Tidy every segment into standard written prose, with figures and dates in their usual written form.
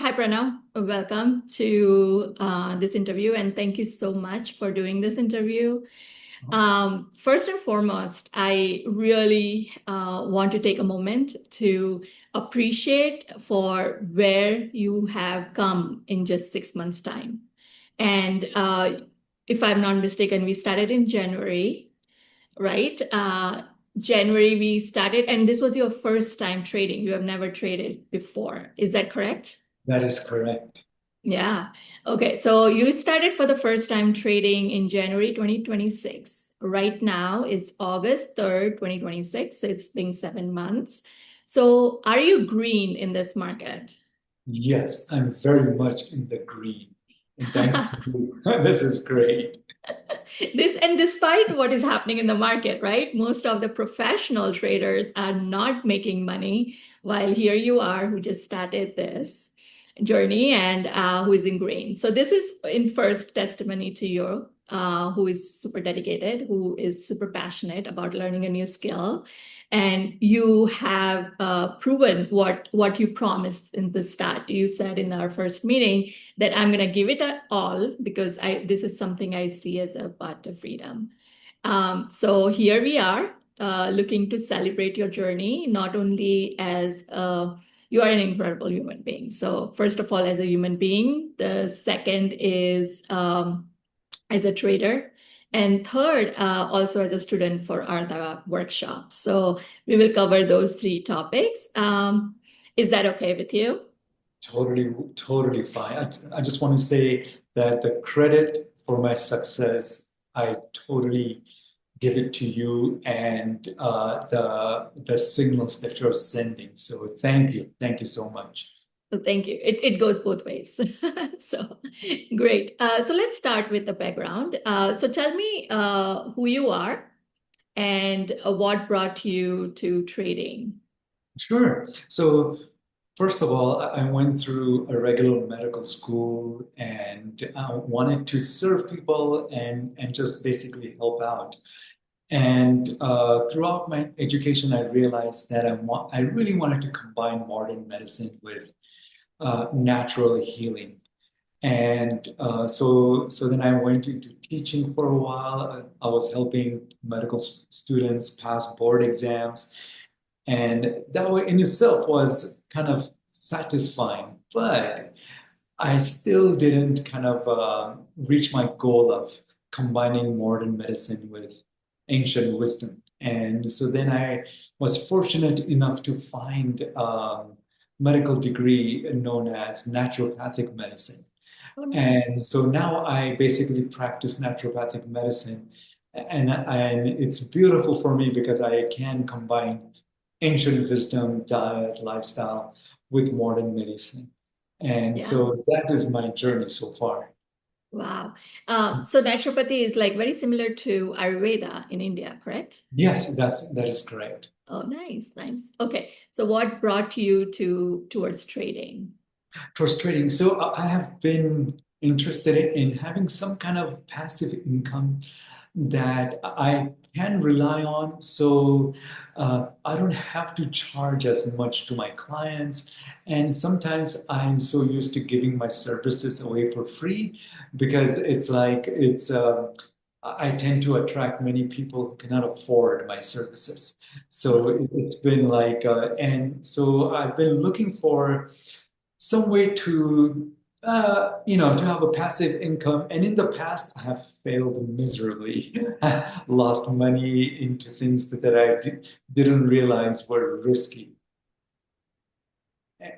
Hi, Pranav. Welcome to this interview, and thank you so much for doing this interview. First and foremost, I really want to take a moment to appreciate for where you have come in just 6 months' time. And if I'm not mistaken, we started in January, right? January we started, and this was your first time trading. You have never traded before. Is that correct? That is correct. Yeah. Okay. So you started for the first time trading in January 2026. Right now it's August 3rd, 2026. So it's been 7 months. So are you green in this market? Yes, I'm very much in the green. And thanks to you. This is great. This and despite what is happening in the market, right? Most of the professional traders are not making money, while here you are who just started this journey and who is in green. So this is in first testimony to you, who is super dedicated, who is super passionate about learning a new skill, and you have proven what you promised in the start. You said in our first meeting that I'm going to give it a all because I this is something I see as a path to freedom. So here we are, looking to celebrate your journey, not only as you are an incredible human being. So first of all, as a human being, the second is as a trader. And third, also as a student for Aartha workshops. So we will cover those three topics. Is that okay with you? Totally fine. I just want to say that the credit for my success, I totally give it to you and the signals that you're sending. So thank you. Thank you so much. So thank you. It goes both ways. So great. So let's start with the background. So tell me who you are and what brought you to trading. Sure. So first of all, I went through a regular medical school and I wanted to serve people and just basically help out. And throughout my education, I realized that I really wanted to combine modern medicine with natural healing. And so then I went into teaching for a while. I was helping medical students pass board exams, and that way in itself was kind of satisfying. But I still didn't kind of reach my goal of combining modern medicine with ancient wisdom. And so then I was fortunate enough to find medical degree known as naturopathic medicine. Oh, nice. And so now I basically practice naturopathic medicine. And it's beautiful for me because I can combine ancient wisdom, diet, lifestyle with modern medicine. And Yeah. so that is my journey so far. Wow. So naturopathy is like very similar to Ayurveda in India, correct? Yes, that is correct. Oh, nice, nice. Okay. So what brought you towards trading? Frustrating. So I have been interested in having some kind of passive income that I can rely on. So I don't have to charge as much to my clients. And sometimes I'm so used to giving my services away for free because I tend to attract many people who cannot afford my services. So it's been and so I've been looking for some way to to have a passive income. And in the past, I have failed miserably, lost money into things that didn't realize were risky.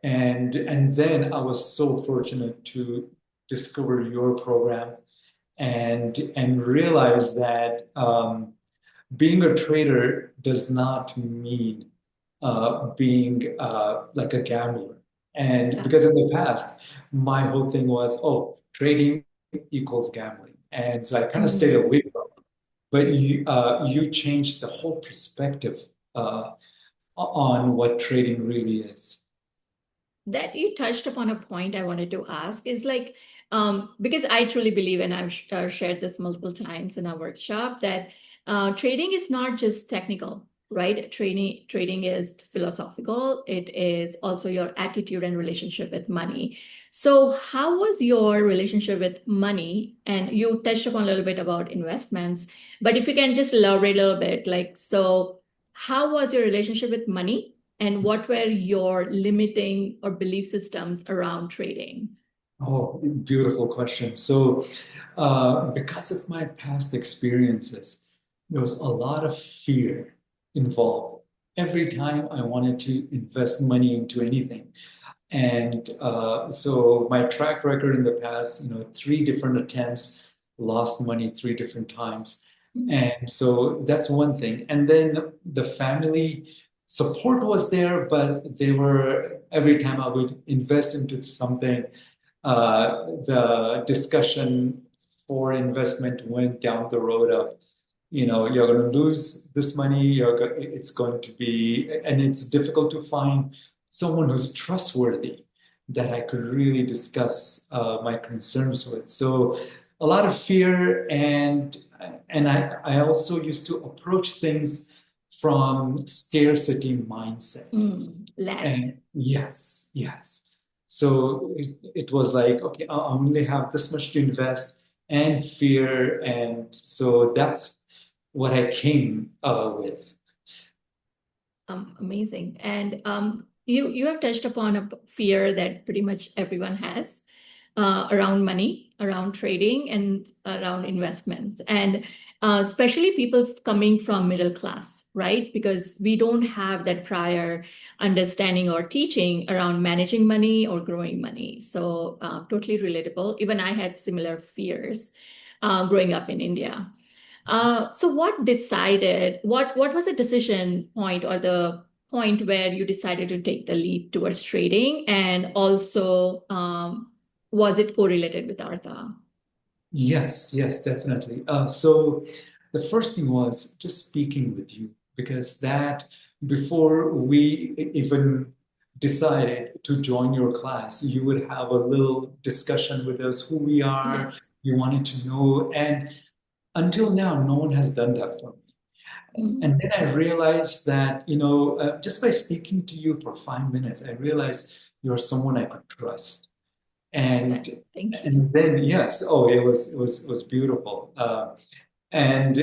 And then I was so fortunate to discover your program and realize that being a trader does not mean being like a gambler. And Yeah. because in the past, my whole thing was, oh, trading equals gambling. And so I kind of stayed Mhm. away from it. But you changed the whole perspective on what trading really is. That you touched upon a point I wanted to ask is like, because I truly believe, and I've shared this multiple times in our workshop, that trading is not just technical. right? Trading is philosophical. It is also your attitude and relationship with money. So how was your relationship with money? And you touched upon a little bit about investments, but if you can just elaborate a little bit, like, so how was your relationship with money? And what were your limiting or belief systems around trading? Oh, beautiful question. So, because of my past experiences, there was a lot of fear involved every time I wanted to invest money into anything. And so my track record in the past, three different attempts, lost money three different times. And so that's one thing. And then the family support was there, but they were, every time I would invest into something, the discussion for investment went down the road of, you're going to lose this money, it's going to be, and it's difficult to find someone who's trustworthy that I could really discuss my concerns with. So a lot of fear, and I also used to approach things from scarcity mindset. Lack. And yes, yes. So it was like, okay, I only have this much to invest and fear. And so that's what I came with. Amazing. And you have touched upon a fear that pretty much everyone has around money, around trading, and around investments, and especially people coming from middle class, right? Because we don't have that prior understanding or teaching around managing money or growing money. So totally relatable. Even I had similar fears growing up in India. So what was the decision point or the point where you decided to take the leap towards trading? And also, was it correlated with Artha? Yes, yes, definitely. So the first thing was just speaking with you because that before we even decided to join your class, you would have a little discussion with us who we are, Yes. you wanted to know, and until now, no one has done that for me. Mm. And then I realized that, just by speaking to you for 5 minutes, I realized you're someone I could trust. And Okay. Thank you. and then yes, oh, it was beautiful. And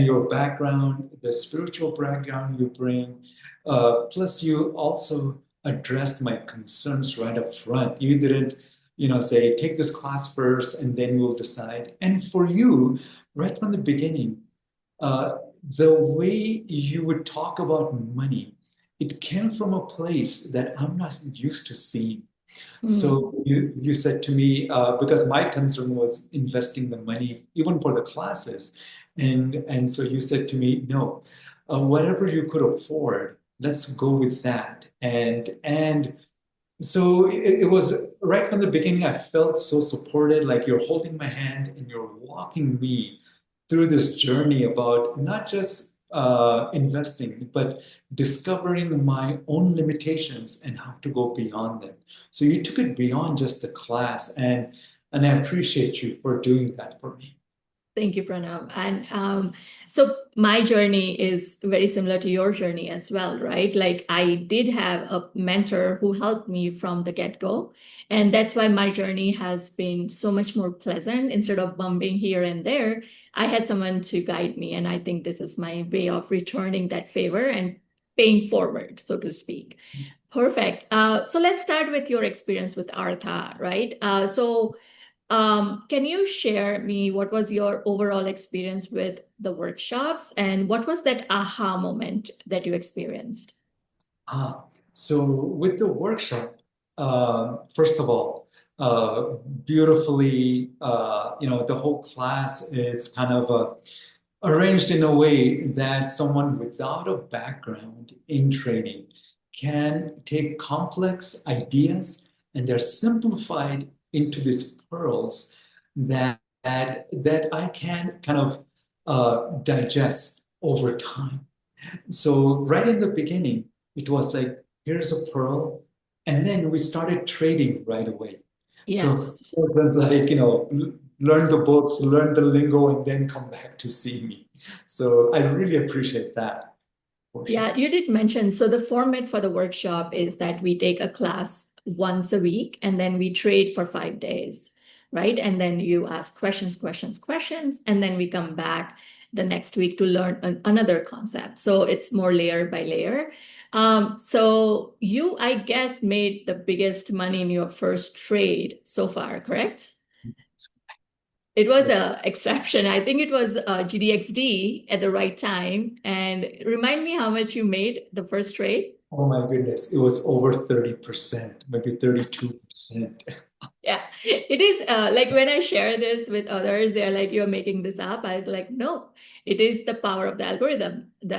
your background, the spiritual background you bring, plus you also addressed my concerns right up front. You didn't, say take this class first and then we'll decide. And for you, right from the beginning, uh, the way you would talk about money, it came from a place that I'm not used to seeing. Mm. So you said to me, because my concern was investing the money even for the classes, and so you said to me, no, whatever you could afford, let's go with that. And so it was right from the beginning, I felt so supported, like you're holding my hand and you're walking me through this journey about not just investing, but discovering my own limitations and how to go beyond them. So you took it beyond just the class, and I appreciate you for doing that for me. Thank you, Pranav. And so my journey is very similar to your journey as well, right? Like I did have a mentor who helped me from the get-go. And that's why my journey has been so much more pleasant. Instead of bumping here and there, I had someone to guide me. And I think this is my way of returning that favor and paying forward, so to speak. Perfect. So let's start with your experience with Artha, right? Can you share me what was your overall experience with the workshops and what was that aha moment that you experienced? Ah, so with the workshop, first of all, beautifully, the whole class is kind of arranged in a way that someone without a background in training can take complex ideas and they're simplified into these pearls that I can kind of digest over time. So right in the beginning, it was like, here's a pearl. And then we started trading right away. So Yes. it was like, learn the books, learn the lingo, and then come back to see me. So I really appreciate that. for sure. Yeah, you did mention. So the format for the workshop is that we take a class once a week and then we trade for 5 days, right? And then you ask questions, questions, questions, and then we come back the next week to learn another concept. So it's more layer by layer. So you, I guess, made the biggest money in your first trade so far, correct? It was Yeah. a exception. I think it was GDXD at the right time. And remind me how much you made the first trade. Oh my goodness, it was over 30%, maybe 32%. Yeah, it is like when I share this with others, they're like, "You're making this up." I was like, "No, it is the power of the algorithm, the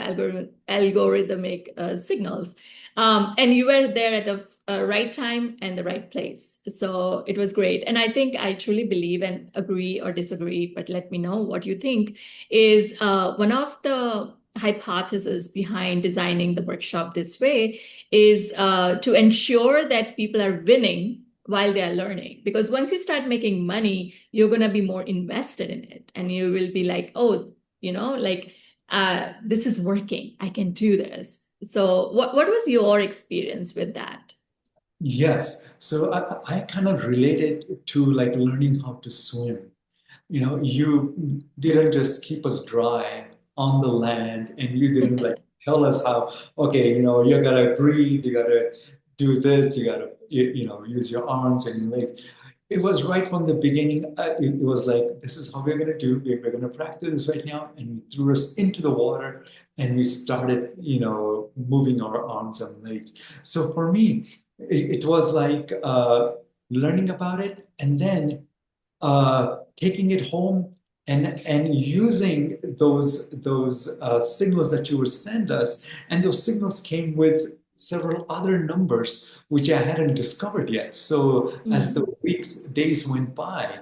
algorithmic signals." And you were there at the right time and the right place. So it was great. And I think I truly believe and agree or disagree, but let me know what you think is one of the hypotheses behind designing the workshop this way is to ensure that people are winning while they are learning. Because once you start making money, you're going to be more invested in it. And you will be like, oh, like this is working. I can do this. So what was your experience with that? Yes, so I kind of related to like learning how to swim. You didn't just keep us dry on the land and you didn't like tell us how, okay, you gotta breathe, you gotta do this, you gotta, use your arms and your legs. It was right from the beginning. It was like, this is how we're gonna do. We're gonna practice this right now. And we threw us into the water and we started, moving our arms and legs. So for me, it was like learning about it and then taking it home and using those signals that you would send us, and those signals came with several other numbers which I hadn't discovered yet. So as the Mm, weeks, days went by,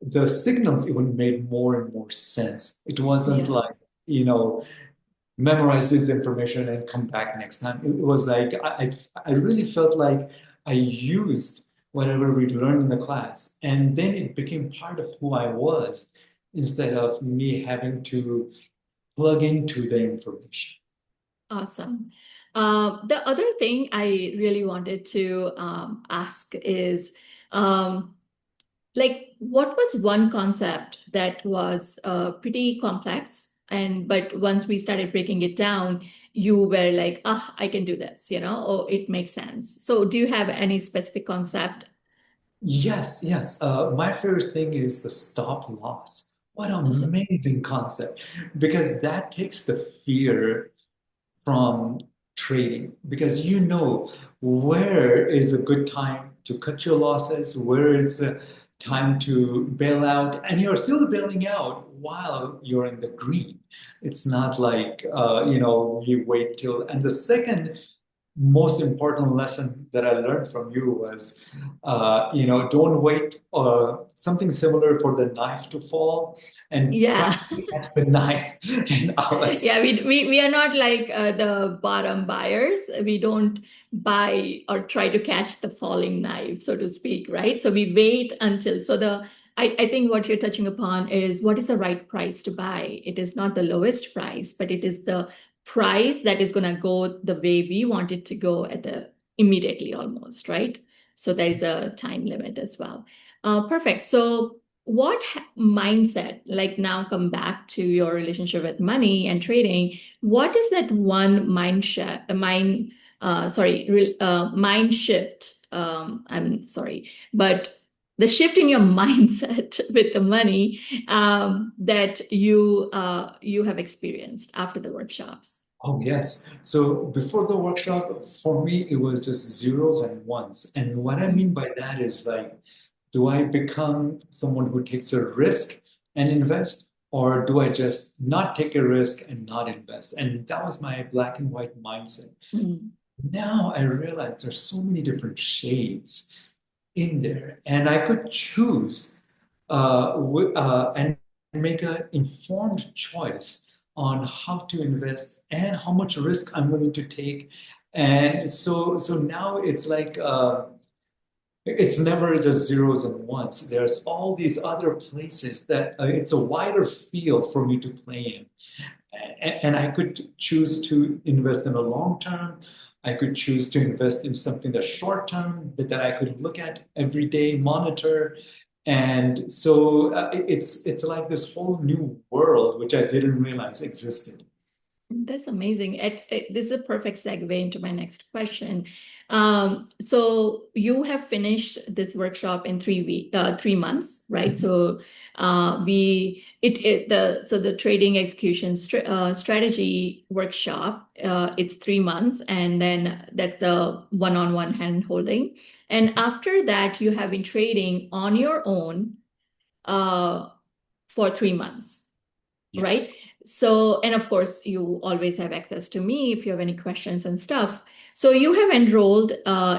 the signals even made more and more sense. It wasn't yeah. like, you know, memorize this information and come back next time. It was like I really felt like I used whatever we learned in the class, and then it became part of who I was instead of me having to plug into the information. Awesome. The other thing I really wanted to ask is like what was one concept that was pretty complex and but once we started breaking it down you were like ah I can do this or it makes sense. So do you have any specific concept? Yes, yes. My favorite thing is the stop loss. What an amazing concept, because that takes the fear from trading, because you know where is a good time to cut your losses, where it's a time to bail out, and you're still bailing out while you're in the green. It's not like you wait till. And the second most important lesson that I learned from you was, don't wait something similar for the knife to fall and Yeah. practically at the knife. And I was Yeah, we are not like the bottom buyers. We don't buy or try to catch the falling knife, so to speak, right? So we wait until so I think what you're touching upon is what is the right price to buy. It is not the lowest price, but it is the price that is gonna go the way we want it to go at the immediately almost, right? So there is a time limit as well. Perfect. So what mindset, like now come back to your relationship with money and trading, what is that one mind shift? I'm sorry, but the shift in your mindset with the money that you have experienced after the workshops. Oh, yes. So before the workshop, for me, it was just zeros and ones. And what I mean Mm, by that is like, do I become someone who takes a risk and invest, or do I just not take a risk and not invest? And that was my black and white mindset. mm, Now I realize there's so many different shades in there, and I could choose and make an informed choice on how to invest and how much risk I'm willing to take. And so now it's like it's never just zeros and ones. There's all these other places that it's a wider field for me to play in. And I could choose to invest in a long term. I could choose to invest in something that's short term, but that I could look at every day, monitor. And so it's like this whole new world, which I didn't realize existed. That's amazing. This is a perfect segue into my next question. So you have finished this workshop in 3 months, right? So we it the so the trading execution strategy workshop, it's 3 months, and then that's the one-on-one hand holding. And after that, you have been trading on your own uh, for 3 months, right? Yes. So, and of course, you always have access to me if you have any questions and stuff. So you have enrolled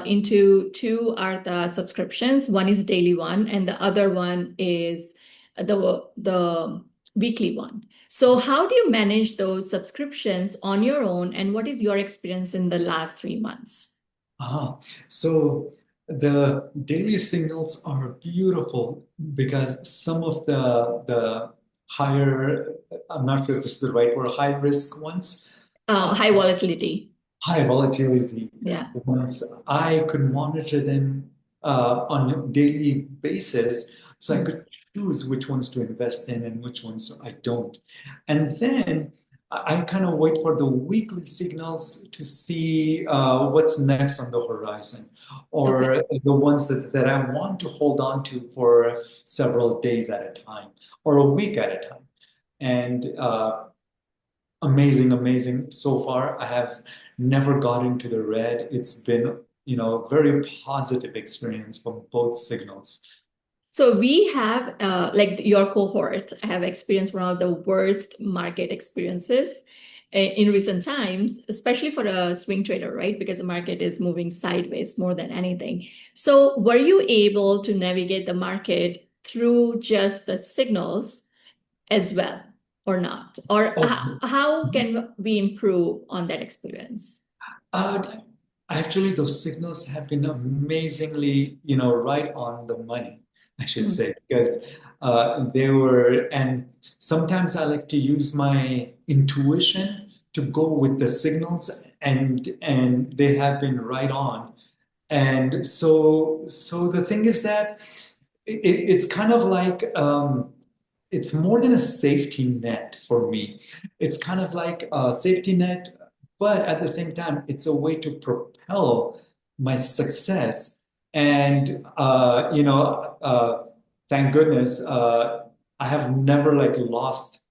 into two Artha subscriptions. One is daily one, and the other one is the weekly one. So how do you manage those subscriptions on your own, and what is your experience in the last 3 months? Ah, so the daily signals are beautiful because some of the higher, I'm not sure if this is the right word, high risk ones, uh, High volatility. high volatility Yeah. ones, I could monitor them on a daily basis, so I Mm. could choose which ones to invest in and which ones I don't. And then I kind of wait for the weekly signals to see what's next on the horizon, Okay. or the ones that I want to hold on to for several days at a time or a week at a time. And amazing, amazing so far. I have never got into the red. It's been, very positive experience from both signals. So we have, like your cohort, have experienced one of the worst market experiences in recent times, especially for a swing trader, right? Because the market is moving sideways more than anything. So were you able to navigate the market through just the signals as well, or not? Or Oh, how can we improve on that experience? uh, actually, those signals have been amazingly, right on the money, I should Mm. say, because they were, and sometimes I like to use my intuition to go with the signals, and they have been right on. And so the thing is that it's kind of like it's more than a safety net for me. It's kind of like a safety net, but at the same time, it's a way to propel my success. And thank goodness, I have never like lost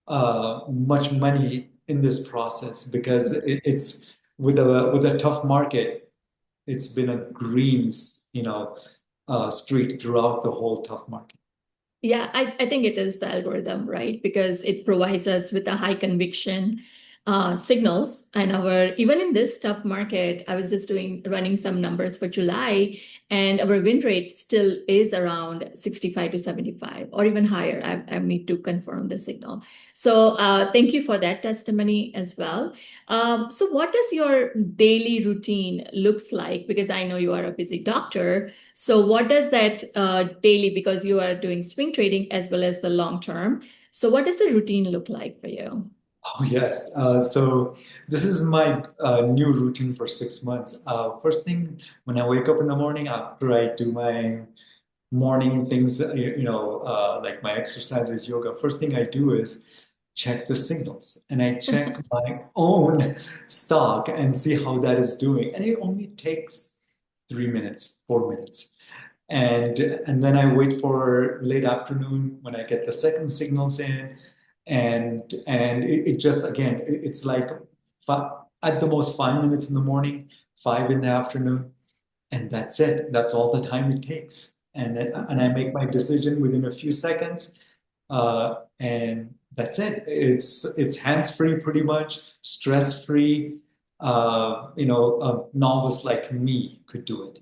much money in this process because it's with a tough market. It's been a green, streak throughout the whole tough market. Yeah, I think it is the algorithm, right? Because it provides us with a high conviction signals. And our even in this tough market, I was just running some numbers for July, and our win rate still is around 65 to 75 or even higher. I need to confirm the signal. So thank you for that testimony as well. So what does your daily routine looks like? Because I know you are a busy doctor. So what does that daily, because you are doing swing trading as well as the long term. So what does the routine look like for you? Oh, yes. So this is my new routine for 6 months. First thing, when I wake up in the morning, after I do my morning things, like my exercises, yoga, first thing I do is check the signals and I check my own stock and see how that is doing. And it only takes 3 minutes, 4 minutes. And then I wait for late afternoon when I get the second signals in, and it just again it's like at the most 5 minutes in the morning, five in the afternoon, and that's it. That's all the time it takes, and I make my decision within a few seconds, and that's it. It's hands free, pretty much stress free. A novice like me could do it.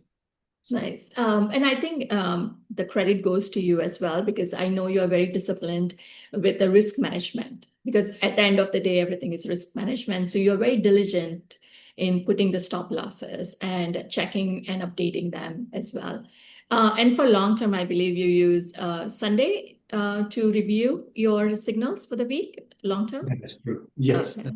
So. Nice. And I think the credit goes to you as well, because I know you are very disciplined with the risk management. Because at the end of the day, everything is risk management. So you're very diligent in putting the stop losses and checking and updating them as well. And for long term, I believe you use Sunday to review your signals for the week. long term? That is true. Yes. Okay,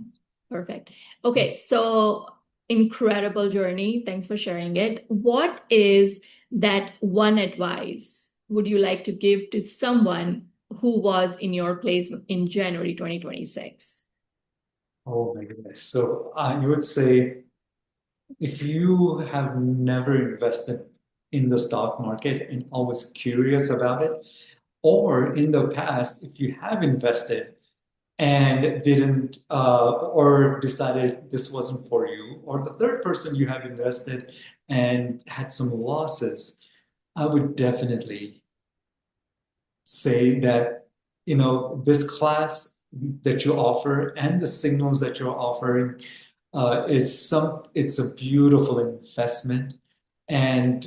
perfect. Okay, so incredible journey. Thanks for sharing it. What is that one advice would you like to give to someone who was in your place in January 2026? Oh my goodness. So you would say if you have never invested in the stock market and always curious about it, or in the past, if you have invested and didn't or decided this wasn't for you, or the third person you have invested and had some losses, I would definitely say that this class that you offer and the signals that you're offering it's a beautiful investment, and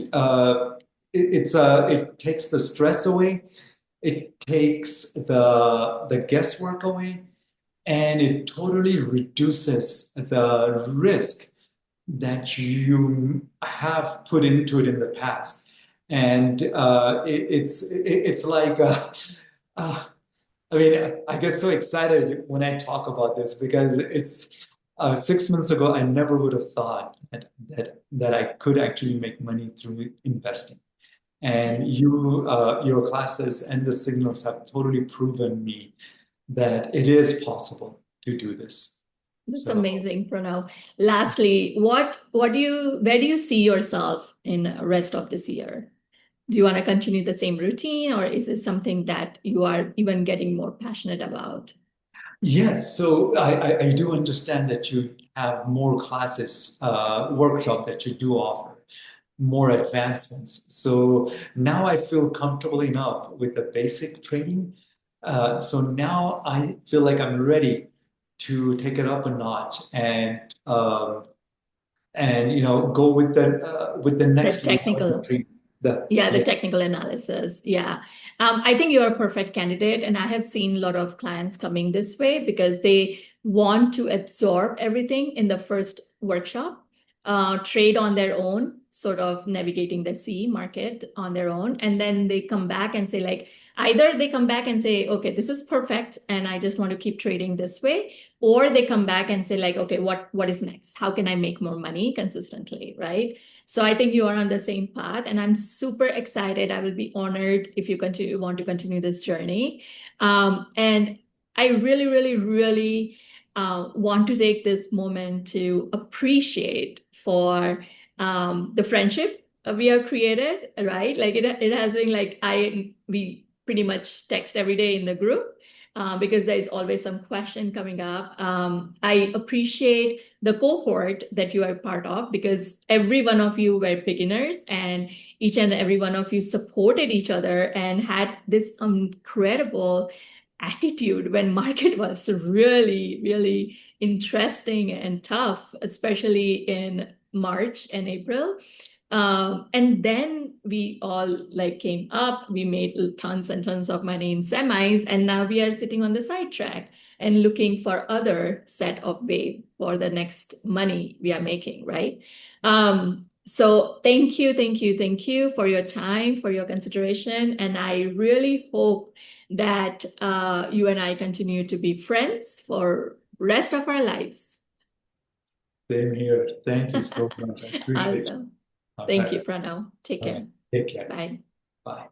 it takes the stress away, it takes the guesswork away, and it totally reduces the risk that you have put into it in the past. And it's like uh, I mean, I get so excited when I talk about this because it's 6 months ago I never would have thought that I could actually make money through investing. And your classes and the signals have totally proven me that it is possible to do this. That's So amazing, Pranav. Lastly, what do you where do you see yourself in the rest of this year? Do you want to continue the same routine, or is it something that you are even getting more passionate about? yes, so I do understand that you have more classes, workshop that you do offer, more advancements. So now I feel comfortable enough with the basic training. So now I feel like I'm ready to take it up a notch and go with the The next level of the technical training. The Yeah, the Yeah. technical analysis. Yeah. I think you're a perfect candidate. And I have seen a lot of clients coming this way because they want to absorb everything in the first workshop, trade on their own, sort of navigating the sea market on their own. And then they come back and say, like, either they come back and say, okay, this is perfect. And I just want to keep trading this way. Or they come back and say, like, okay, what is next? How can I make more money consistently? Right. So I think you are on the same path, and I'm super excited. I will be honored if you want to continue this journey. And I really, really, really want to take this moment to appreciate for the friendship we have created, right? Like it has been like we pretty much text every day in the group. Because there is always some question coming up. I appreciate the cohort that you are part of because every one of you were beginners and each and every one of you supported each other and had this incredible attitude when market was really, really interesting and tough, especially in March and April. And then we all like came up, we made tons and tons of money in semis, and now we are sitting on the side track and looking for other set of wave for the next money we are making, right? So thank you, thank you, thank you for your time, for your consideration. And I really hope that you and I continue to be friends for rest of our lives. Same here. Thank you so much. I appreciate it. Awesome. All Thank right. you, Pranav. Take All right. care. Take care. Bye. Bye.